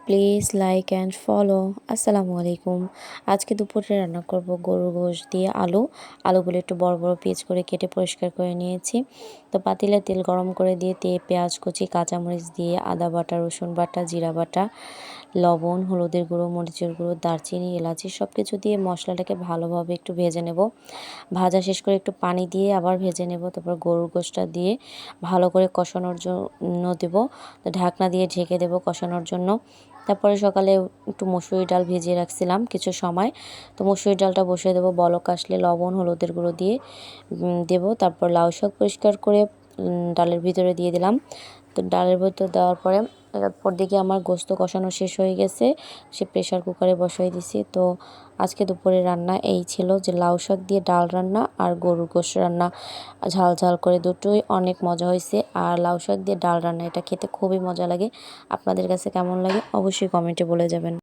Please like and follow. আসসালামু আলাইকুম। আজকে দুপুরে রান্না করব গরুর গোশত দিয়ে আলুগুলো একটু বড় বড় পিস করে কেটে পরিষ্কার করে নিয়েছি। তো পাতিলে তেল গরম করে দিয়ে পেঁয়াজ কুচি, কাঁচামরিচ দিয়ে আদা বাটা, রসুন বাটা, জিরা বাটা, লবণ, হলুদের গুঁড়ো, মরিচের গুঁড়ো, দারচিনি, এলাচি সব কিছু দিয়ে মশলাটাকে ভালোভাবে একটু ভেজে নেব। ভাজা শেষ করে একটু পানি দিয়ে আবার ভেজে নেব। তারপর গরুর গোশতটা দিয়ে ভালো করে কষানোর জন্য দেব। তো ঢাকনা দিয়ে ঢেকে দেব কষানোর জন্য। তারপরে সকালে একটু মসুরি ডাল ভিজিয়ে রাখছিলাম কিছু সময়। তো মসুরি ডালটা বসিয়ে দেবো, বলক আসলে লবণ, হলুদের গুঁড়ো দিয়ে দেবো। তারপর লাউ শাক পরিষ্কার করে ডালের ভিতরে দিয়ে দিলাম। তো ডালের ভিতর দেওয়ার পরে তারপর দেখি আমার গোস্ত কষানো শেষ হয়ে গেছে, সে প্রেশার কুকারে বসাই দিছি। তো আজকে দুপুরে রান্না এই ছিল, যে লাউ শাক দিয়ে ডাল রান্না আর গরুর গোশত রান্না, ঝাল ঝাল করে, দুটোই অনেক মজা হয়েছে। আর লাউ শাক দিয়ে ডাল রান্না এটা খেতে খুবই মজা লাগে। আপনাদের কাছে কেমন লাগে অবশ্যই কমেন্টে বলে যাবেন।